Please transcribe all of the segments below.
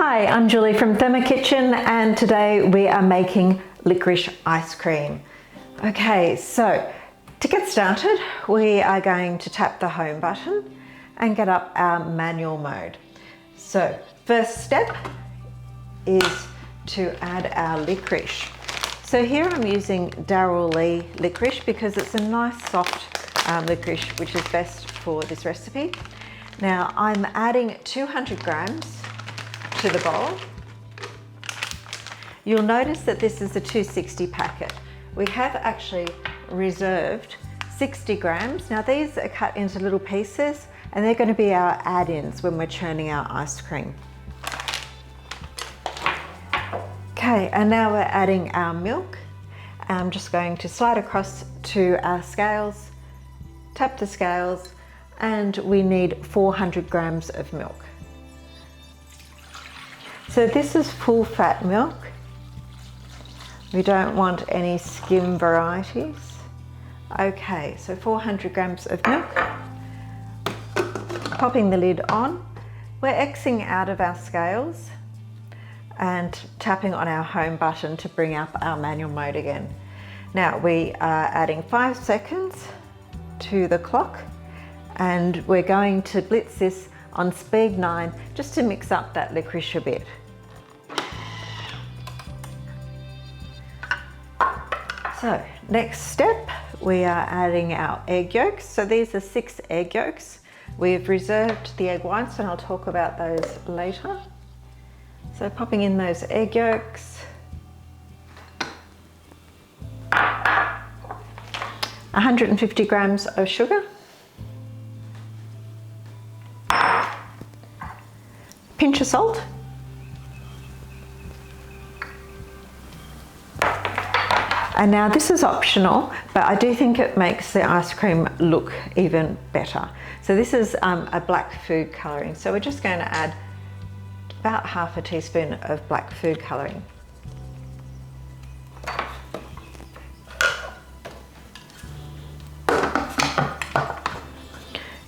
Hi, I'm Julie from Thermokitchen, and today we are making licorice ice cream. Okay, so to get started, we are going to tap the home button and get up our manual mode. So first step is to add our licorice. So here I'm using Darrell Lea licorice because it's a nice soft licorice, which is best for this recipe. Now I'm adding 200 grams to the bowl. You'll notice that this is a 260 packet. We have actually reserved 60 grams. Now these are cut into little pieces and they're going to be our add-ins when we're churning our ice cream. Okay, and now we're adding our milk. I'm just going to slide across to our scales, tap the scales, and we need 400 grams of milk. So this is full fat milk. We don't want any skim varieties. Okay, so 400 grams of milk. Popping the lid on. We're Xing out of our scales and tapping on our home button to bring up our manual mode again. Now we are adding 5 seconds to the clock and we're going to blitz this on speed 9 just to mix up that licorice a bit. So next step, we are adding our egg yolks. So these are 6 egg yolks. We've reserved the egg whites and I'll talk about those later. So popping in those egg yolks. 150 grams of sugar. Pinch of salt. And now this is optional, but I do think it makes the ice cream look even better. So this is a black food colouring. So we're just going to add about half a teaspoon of black food colouring.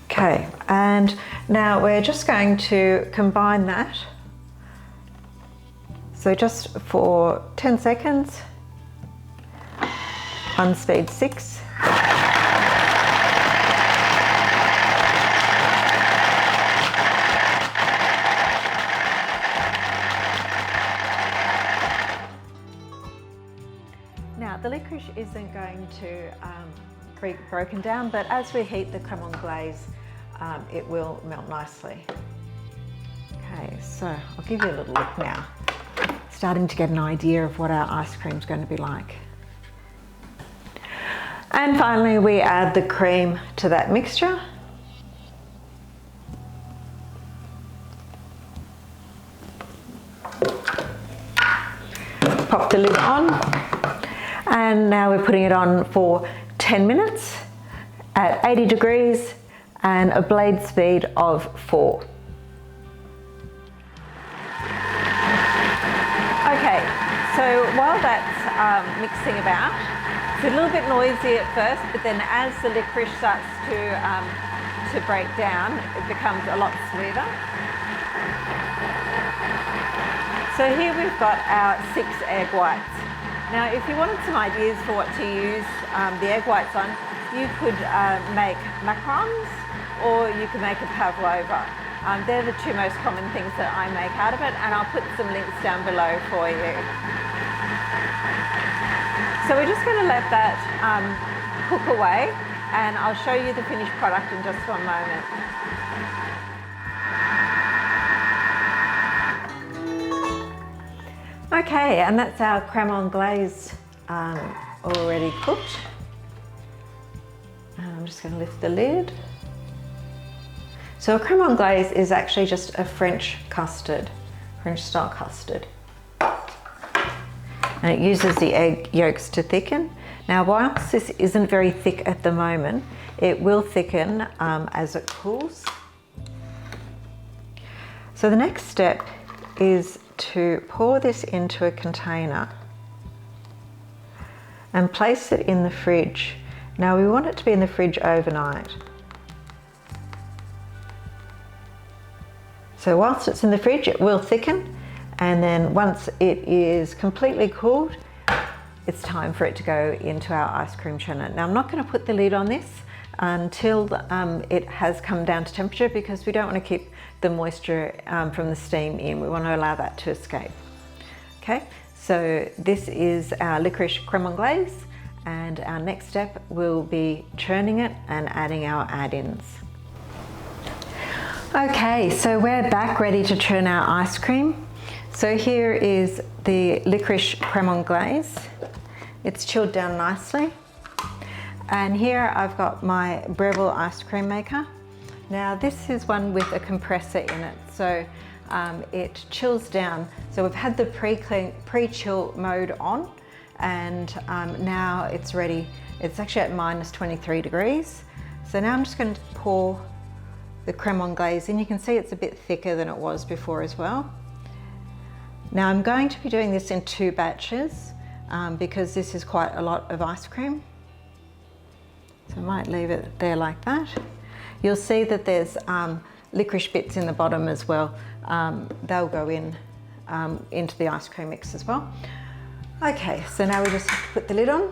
Okay, and now we're just going to combine that. So just for 10 seconds. On speed 6. Now the licorice isn't going to be broken down, but as we heat the creme anglaise, it will melt nicely. Okay, so I'll give you a little look now. Starting to get an idea of what our ice cream is going to be like. And finally, we add the cream to that mixture. Pop the lid on. And now we're putting it on for 10 minutes at 80 degrees and a blade speed of 4. Okay, so while that's mixing about, it's a little bit noisy at first, but then as the licorice starts to break down, it becomes a lot smoother. So here we've got our 6 egg whites. Now if you wanted some ideas for what to use the egg whites on, you could make macarons or you could make a pavlova. They're the 2 most common things that I make out of it, and I'll put some links down below for you. So we're just going to let that cook away, and I'll show you the finished product in just one moment. Okay, and that's our creme anglaise already cooked. And I'm just going to lift the lid. So a creme anglaise is actually just a French custard, French style custard. And it uses the egg yolks to thicken. Now whilst this isn't very thick at the moment, it will thicken as it cools. So the next step is to pour this into a container and place it in the fridge. Now we want it to be in the fridge overnight. So whilst it's in the fridge, it will thicken And then once it is completely cooled, it's time for it to go into our ice cream churner. Now I'm not going to put the lid on this until it has come down to temperature, because we don't want to keep the moisture from the steam in. We want to allow that to escape. Okay, so this is our licorice creme anglaise, and our next step will be churning it and adding our add-ins. Okay, so we're back ready to churn our ice cream. So here is the licorice creme anglaise. It's chilled down nicely. And here I've got my Breville ice cream maker. Now this is one with a compressor in it, so it chills down. So we've had the pre-chill mode on, and now it's ready. It's actually at minus 23 degrees. So now I'm just going to pour the creme anglaise in. You can see it's a bit thicker than it was before as well. Now I'm going to be doing this in 2 batches because this is quite a lot of ice cream. So I might leave it there like that. You'll see that there's licorice bits in the bottom as well. They'll go in into the ice cream mix as well. Okay, so now we just have to put the lid on.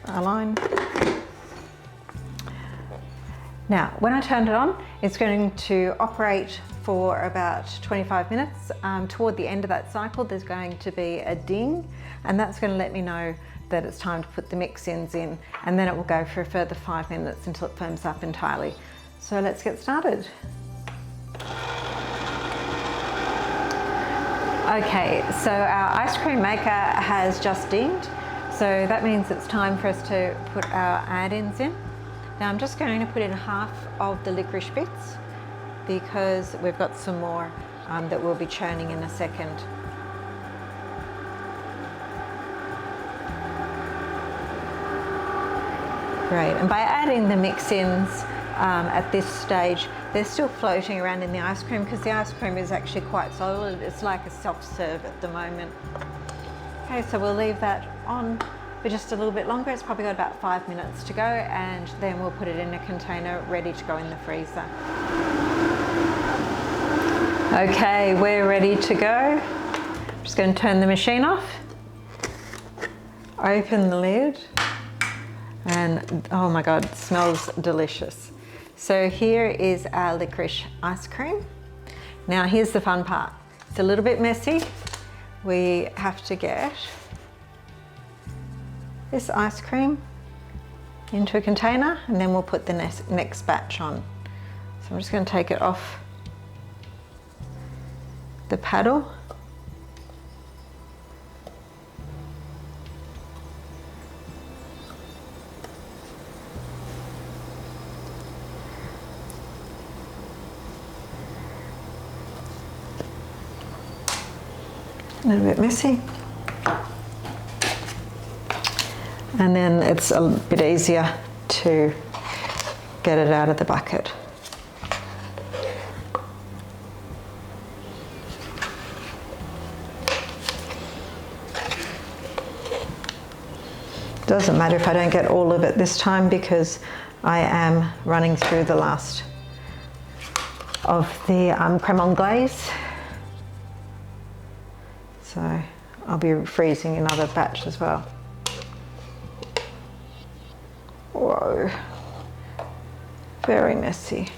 Align. Now, when I turn it on, it's going to operate for about 25 minutes. Toward the end of that cycle, there's going to be a ding, and that's going to let me know that it's time to put the mix-ins in, and then it will go for a further 5 minutes until it firms up entirely. So let's get started. Okay, so our ice cream maker has just dinged, so that means it's time for us to put our add-ins in. Now I'm just going to put in half of the licorice bits, because we've got some more that we'll be churning in a second. Great, and by adding the mix-ins at this stage, they're still floating around in the ice cream, because the ice cream is actually quite solid. It's like a soft serve at the moment. Okay, so we'll leave that on for just a little bit longer. It's probably got about 5 minutes to go, and then we'll put it in a container ready to go in the freezer. Okay, we're ready to go. I'm just going to turn the machine off, open the lid, and oh my God, it smells delicious. So here is our licorice ice cream. Now here's the fun part. It's a little bit messy. We have to get this ice cream into a container, and then we'll put the next batch on. So I'm just going to take it off the paddle. A little bit messy. And then it's a bit easier to get it out of the bucket. Doesn't matter if I don't get all of it this time, because I am running through the last of the creme anglaise. So I'll be freezing another batch as well. Whoa, very messy.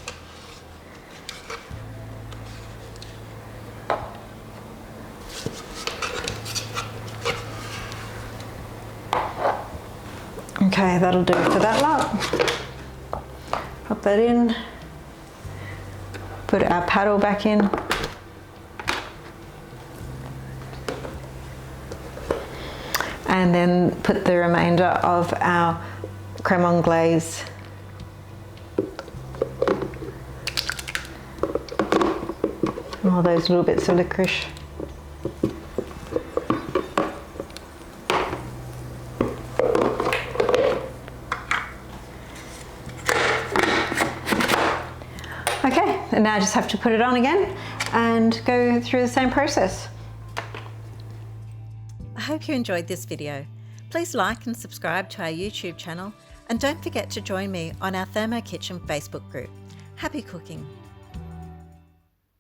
Okay, that'll do for that lot. Pop that in, put our paddle back in. And then put the remainder of our creme anglaise and all those little bits of licorice. Okay, and now I just have to put it on again and go through the same process. I hope you enjoyed this video. Please like and subscribe to our YouTube channel, and don't forget to join me on our Thermo Kitchen Facebook group. Happy cooking!